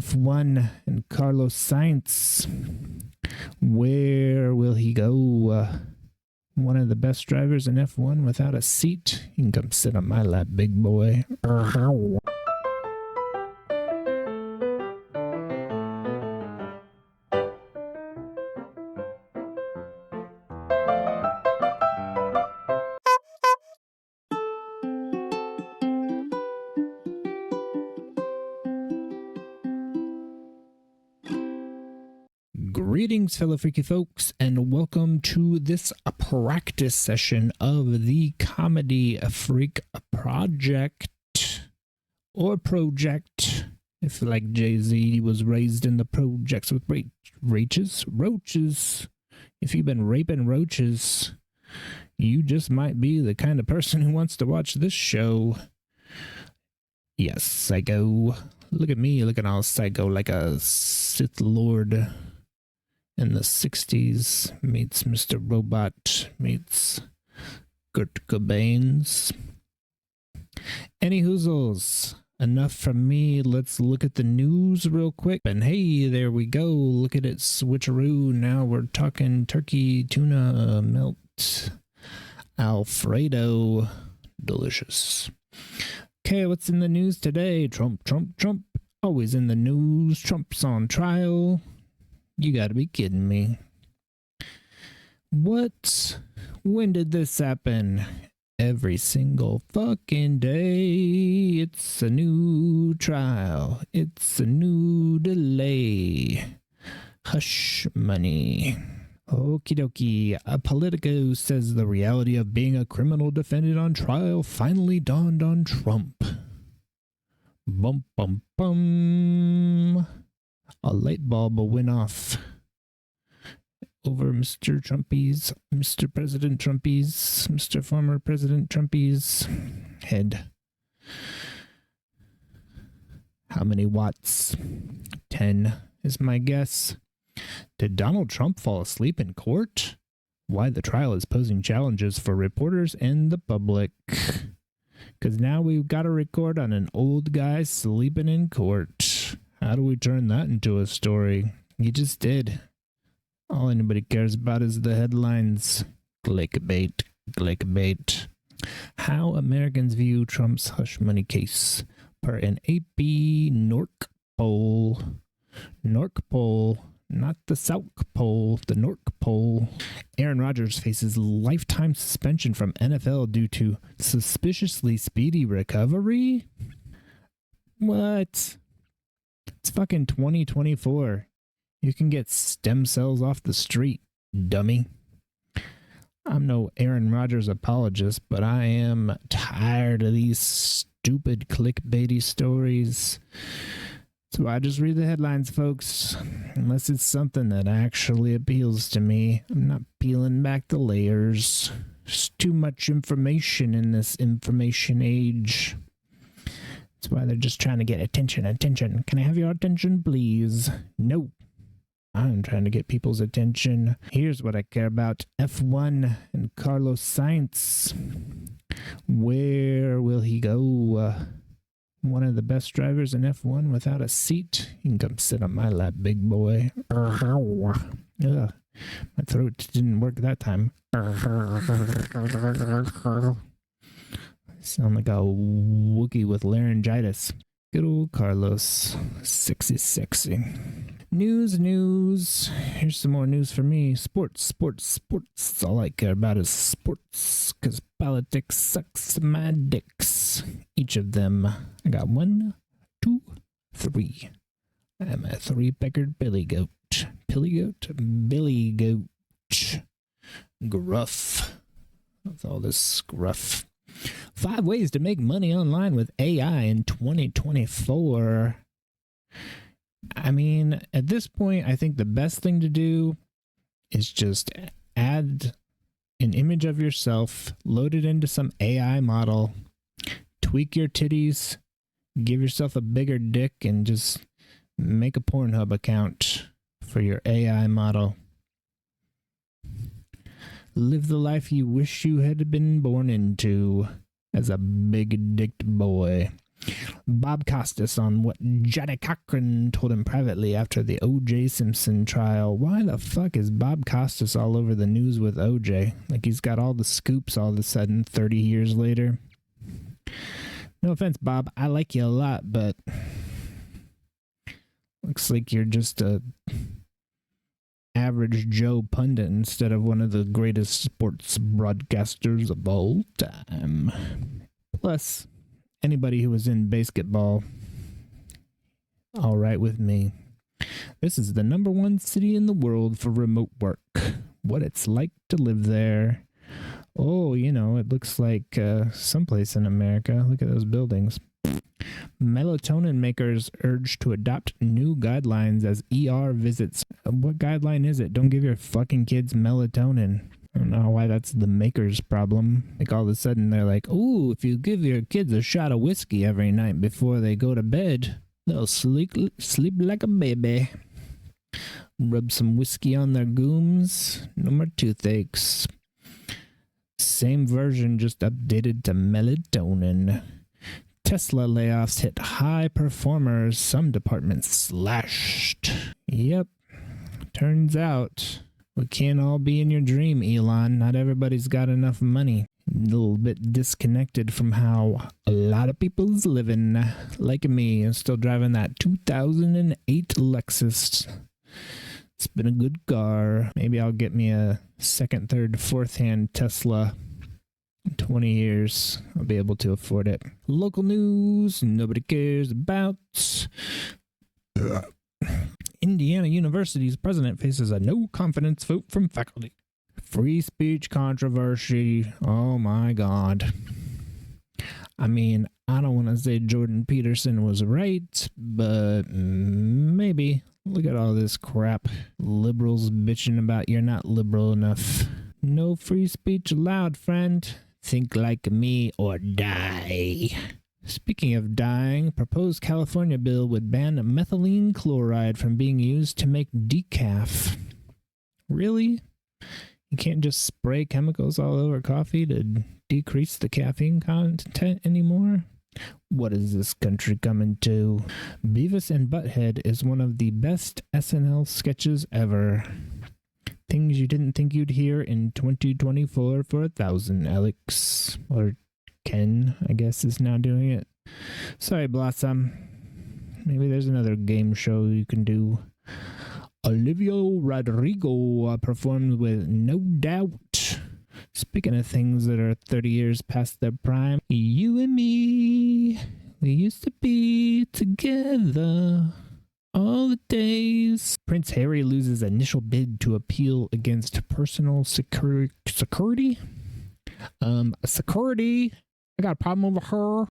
F1 and Carlos Sainz. Where will he go? One of the best drivers in F1 without a seat. You can come sit on my lap, big boy. Greetings, fellow freaky folks, and welcome to this practice session of the Comedy Freak Project, or Project, if like Jay-Z was raised in the projects with roaches. If you've been raping roaches, you just might be the kind of person who wants to watch this show. Yes, psycho. Look at me, looking all psycho like a Sith Lord. In the 60s, meets Mr. Robot, meets Kurt Cobain's. Any hoozles, enough from me. Let's look at the news real quick. And hey, there we go. Look at it, switcheroo. Now we're talking turkey, tuna, melt, Alfredo. Delicious. Okay, what's in the news today? Trump. Always in the news. Trump's on trial. You gotta be kidding me. What? When did this happen? Every single fucking day. It's a new trial. It's a new delay. Hush money. Okie dokie. Politico says the reality of being a criminal defendant on trial finally dawned on Trump. Bum bum bum. A light bulb went off over Mr. Trumpy's, Mr. President Trumpy's, Mr. Former President Trumpy's head. How many watts? 10 is my guess. Did Donald Trump fall asleep in court? Why the trial is posing challenges for reporters and the public. Because now we've got to record on an old guy sleeping in court. How do we turn that into a story? You just did. All anybody cares about is the headlines. Clickbait. How Americans view Trump's hush money case per an AP Nork poll. Nork poll, not the South Pole, the Nork poll. Aaron Rodgers faces lifetime suspension from NFL due to suspiciously speedy recovery? What? It's fucking 2024. You can get stem cells off the street, dummy. I'm no Aaron Rodgers apologist, but I am tired of these stupid clickbaity stories. So I just read the headlines, folks. Unless it's something that actually appeals to me. I'm not peeling back the layers. There's too much information in this information age. That's why they're just trying to get attention. Can I have your attention, please? No. I'm trying to get people's attention. Here's what I care about. F1 and Carlos Sainz. Where will he go? One of the best drivers in F1 without a seat. You can come sit on my lap, big boy. Ugh. My throat didn't work that time. Sound like a Wookiee with laryngitis. Good old Carlos. Sexy. News. Here's some more news for me. Sports. All I care about is sports. Because politics sucks my dicks. Each of them. I got 1, 2, 3. I'm a 3-peckered billy goat. Billy goat. Gruff. With all this gruff. 5 ways to make money online with AI in 2024. I mean, at this point, I think the best thing to do is just add an image of yourself, load it into some AI model, tweak your titties, give yourself a bigger dick, and just make a Pornhub account for your AI model. Live the life you wish you had been born into as a big-dicked boy. Bob Costas on what Johnny Cochran told him privately after the O.J. Simpson trial. Why the fuck is Bob Costas all over the news with O.J.? Like he's got all the scoops all of a sudden 30 years later. No offense, Bob. I like you a lot, but looks like you're just a average Joe pundit instead of one of the greatest sports broadcasters of all time. Plus, anybody who was in basketball, all right with me. This is the #1 city in the world for remote work. What it's like to live there. Oh, you know, it looks like someplace in America. Look at those buildings. Melatonin makers urged to adopt new guidelines as ER visits. What guideline is it? Don't give your fucking kids melatonin. I don't know why that's the maker's problem. Like all of a sudden they're like, ooh, if you give your kids a shot of whiskey every night before they go to bed, they'll sleep like a baby. Rub some whiskey on their gooms. No more toothaches. Same version, just updated to melatonin. Tesla layoffs hit high performers. Some departments slashed. Yep. Turns out we can't all be in your dream, Elon. Not everybody's got enough money. A little bit disconnected from how a lot of people's living. Like me, I'm still driving that 2008 Lexus. It's been a good car. Maybe I'll get me a second, third, fourth hand Tesla. In 20 years, I'll be able to afford it. Local news nobody cares about. Indiana University's president faces a no confidence vote from faculty. Free speech controversy. Oh my God. I mean, I don't want to say Jordan Peterson was right, but maybe. Look at all this crap. Liberals bitching about you're not liberal enough. No free speech allowed, friend. Think like me or die. Speaking of dying, proposed California bill would ban methylene chloride from being used to make decaf. Really? You can't just spray chemicals all over coffee to decrease the caffeine content anymore? What is this country coming to? Beavis and Butthead is one of the best SNL sketches ever. Things you didn't think you'd hear in 2024 for 1,000, Alex. Or Ken, I guess, is now doing it. Sorry, Blossom. Maybe there's another game show you can do. Olivia Rodrigo performed with No Doubt. Speaking of things that are 30 years past their prime, you and me, we used to be together all the days. Prince Harry loses initial bid to appeal against personal security. Security? I got a problem over her.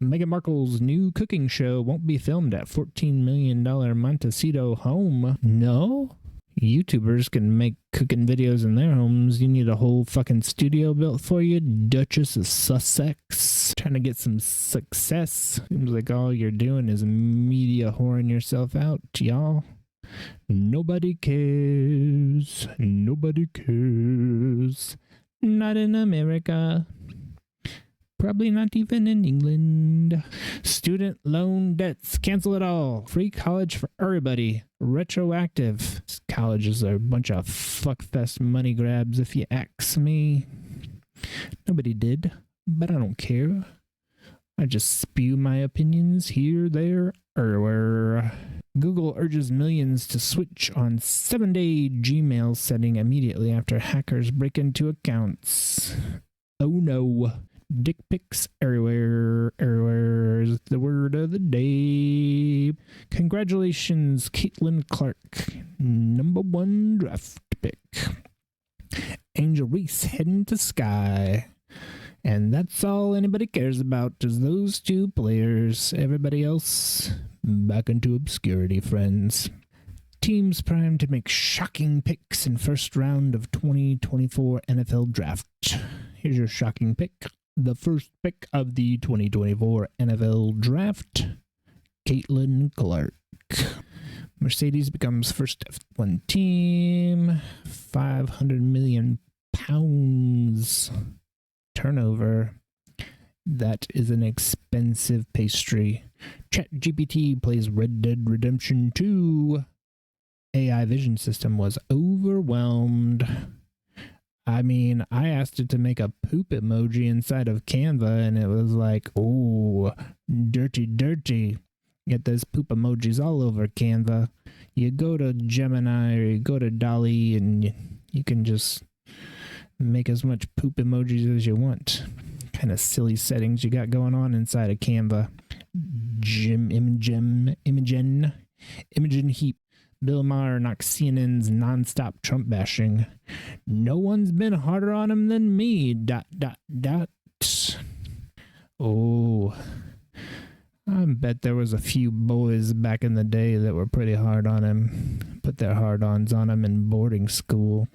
Meghan Markle's new cooking show won't be filmed at $14 million Montecito home. No? YouTubers can make cooking videos in their homes. You need a whole fucking studio built for you, Duchess of Sussex. Trying to get some success. Seems like all you're doing is media whoring yourself out, y'all. Nobody cares. Nobody cares. Not in America. Probably not even in England. Student loan debts. Cancel it all. Free college for everybody. Retroactive. Colleges are a bunch of fuckfest money grabs if you ask me. Nobody did, but I don't care. I just spew my opinions here, there, everywhere. Google urges millions to switch on 7-day Gmail setting immediately after hackers break into accounts. Oh no. Dick pics everywhere. Everywhere is the word of the day. Congratulations, Caitlin Clark. #1 draft pick. Angel Reese heading to Sky. And that's all anybody cares about is those two players. Everybody else, back into obscurity, friends. Teams primed to make shocking picks in first round of 2024 NFL Draft. Here's your shocking pick. The first pick of the 2024 NFL Draft, Caitlin Clark. Mercedes becomes first F1 team, £500 million turnover, That is an expensive pastry. ChatGPT plays Red Dead Redemption 2. AI vision system was overwhelmed. I mean, I asked it to make a poop emoji inside of Canva, and it was like, oh, dirty, dirty. Get those poop emojis all over Canva. You go to Gemini or you go to DALL-E, and you can just make as much poop emojis as you want. Kind of silly settings you got going on inside of Canva. Imogen Heap. Bill Maher knocks CNN's nonstop Trump bashing. No one's been harder on him than me. ... Oh, I bet there was a few boys back in the day that were pretty hard on him. Put their hard-ons on him in boarding school.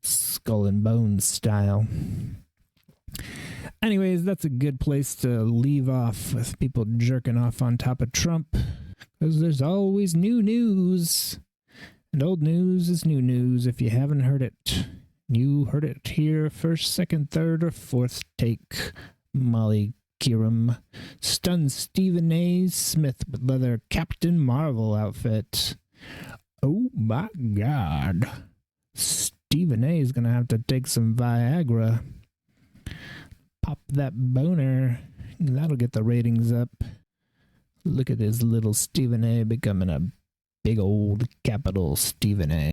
Skull and bones style. Anyways, that's a good place to leave off with people jerking off on top of Trump. Because there's always new news. And old news is new news if you haven't heard it. You heard it here first, second, third, or fourth take. Molly Kieram stuns Stephen A. Smith with leather Captain Marvel outfit. Oh my God. Stephen A. is going to have to take some Viagra. Pop that boner. That'll get the ratings up. Look at his little Stephen A. becoming a big old capital Stephen A.